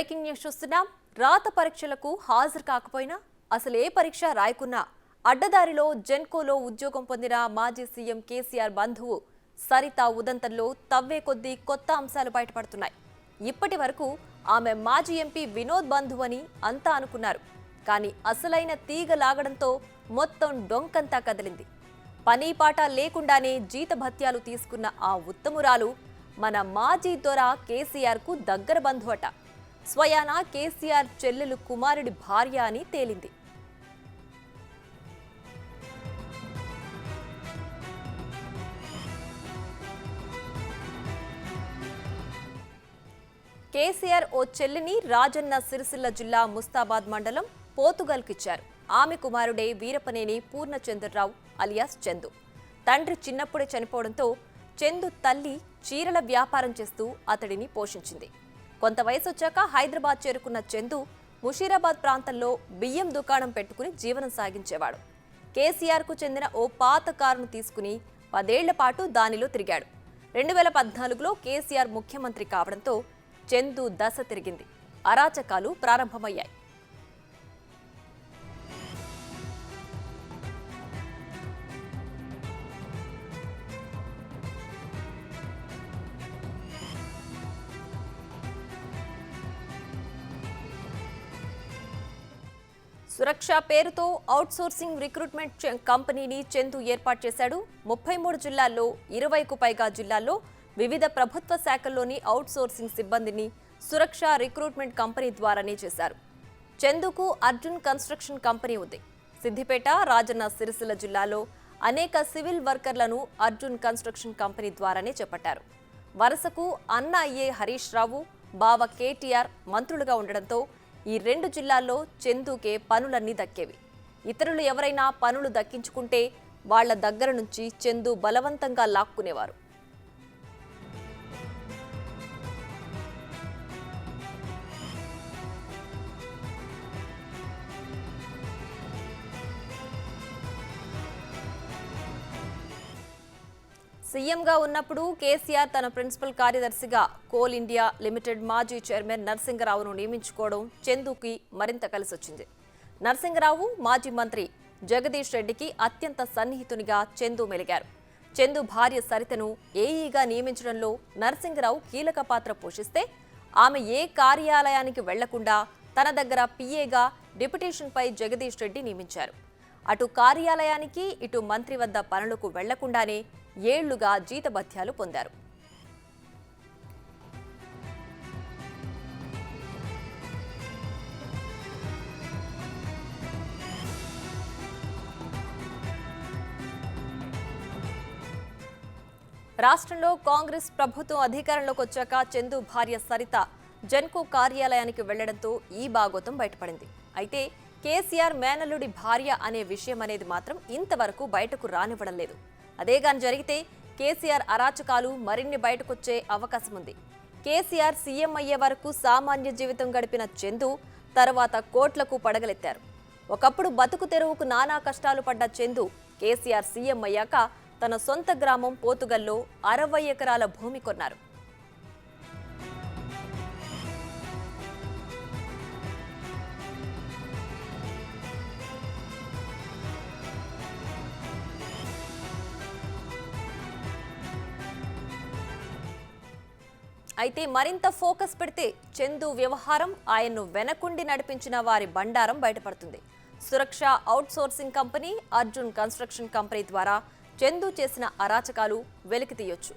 Breaking news చూస్తున్నాం. రాత పరీక్షలకు హాజరు కాకపోయినా అసలు ఏ పరీక్ష రాయకున్నా అడ్డదారిలో జెన్కోలో ఉద్యోగం పొందిన మాజీ సీఎం కేసీఆర్ బంధువు సరిత ఉదంతంలో తవ్వే కొద్దీ కొత్త అంశాలు బయటపడుతున్నాయి. ఇప్పటి వరకు ఆమె మాజీ ఎంపీ వినోద్ బంధువు అని అంతా అనుకున్నారు. కానీ అసలైన తీగ లాగడంతో మొత్తం డొంకంతా కదిలింది. పని పాట లేకుండానే జీతభత్యాలు తీసుకున్న ఆ ఉత్తమురాలు మన మాజీ దొర కేసీఆర్కు దగ్గర బంధువట. స్వయానా కేసీఆర్ చెల్లెలు కుమారుడి భార్య అని తేలింది. కేసీఆర్ ఓ చెల్లిని రాజన్న సిరిసిల్ల జిల్లా ముస్తాబాద్ మండలం పోతుగల్కిచ్చారు. ఆమె కుమారుడే వీరపనేని పూర్ణచంద్రరావు అలియాస్ చందు. తండ్రి చిన్నప్పుడే చనిపోవడంతో చందు తల్లి చీరల వ్యాపారం చేస్తూ అతడిని పోషించింది. కొంత వయసు వచ్చాక హైదరాబాద్ చేరుకున్న చందు ముషీరాబాద్ ప్రాంతంలో బియ్యం దుకాణం పెట్టుకుని జీవనం సాగించేవాడు. కేసీఆర్కు చెందిన ఓ పాత కారును తీసుకుని 10 ఏళ్ల పాటు దానిలో తిరిగాడు. 2014లో కేసీఆర్ ముఖ్యమంత్రి కావడంతో చందు దశ తిరిగింది. అరాచకాలు ప్రారంభమయ్యాయి. సురక్ష పేరుతో అవుట్సోర్సింగ్ రిక్రూట్మెంట్ కంపెనీని చందు ఏర్పాటు చేశాడు. 33 జిల్లాల్లో 20కు పైగా జిల్లాల్లో వివిధ ప్రభుత్వ శాఖల్లోని అవుట్సోర్సింగ్ సిబ్బందిని సురక్ష రిక్రూట్మెంట్ కంపెనీ ద్వారానే చేశారు. చందుకు అర్జున్ కన్స్ట్రక్షన్ కంపెనీ ఉంది. సిద్దిపేట, రాజన్న సిరిసిల్ల జిల్లాలో అనేక సివిల్ వర్కర్లను అర్జున్ కన్స్ట్రక్షన్ కంపెనీ ద్వారానే చేపట్టారు. వరుసకు అన్న అయ్యే హరీష్ రావు, బావ కేటీఆర్ మంత్రులుగా ఉండడంతో ఈ 2 జిల్లాల్లో చందుకే పనులన్నీ దక్కేవి. ఇతరులు ఎవరైనా పనులు దక్కించుకుంటే వాళ్ల దగ్గర నుంచి చందు బలవంతంగా లాక్కునేవారు. సీఎంగా ఉన్నప్పుడు కేసీఆర్ తన ప్రిన్సిపల్ కార్యదర్శిగా కోల్ ఇండియా లిమిటెడ్ మాజీ చైర్మన్ నరసింగరావును నియమించుకోవడం చందుకి మరింత కలిసొచ్చింది. నరసింగరావు మాజీ మంత్రి జగదీష్ రెడ్డికి అత్యంత సన్నిహితునిగా చందు మెలిగారు. చందు భార్య సరితను ఏఈగా నియమించడంలో నరసింగరావు కీలక పాత్ర పోషిస్తే ఆమె ఏ కార్యాలయానికి వెళ్లకుండా తన దగ్గర పిఏగా డిప్యుటేషన్పై జగదీష్ రెడ్డి నియమించారు. అటు కార్యాలయానికి ఇటు మంత్రి వద్ద పనులకు వెళ్లకుండానే ఏళ్లుగా జీతభత్యాలు పొందారు. రాష్ట్రంలో కాంగ్రెస్ ప్రభుత్వం అధికారంలోకి వచ్చాక చందు భార్య సరిత జెన్కో కార్యాలయానికి వెళ్లడంతో ఈ బాగోతం బయటపడింది. అయితే కేసీఆర్ మేనల్లుడి భార్య అనే విషయం అనేది మాత్రం ఇంతవరకు బయటకు రానివ్వడం లేదు. అదేగాని జరిగితే కేసీఆర్ అరాచకాలు మరిన్ని బయటకొచ్చే అవకాశం ఉంది. కేసీఆర్ సీఎం అయ్యే వరకు సామాన్య జీవితం గడిపిన చందు తర్వాత కోట్లకు పడగలెత్తారు. ఒకప్పుడు బతుకు తెరువుకు నానా కష్టాలు పడ్డ చందు కేసీఆర్ సీఎం అయ్యాక తన సొంత గ్రామం పోతుగల్లో 60 ఎకరాల భూమి కొన్నారు. అయితే మరింత ఫోకస్ పెడితే చందు వ్యవహారం, ఆయన్ను వెనకుండి నడిపించిన వారి బండారం బయటపడుతుంది. Suraksha outsourcing company, Arjun construction company ద్వారా చందు చేసిన అరాచకాలు వెలికి తీయొచ్చు.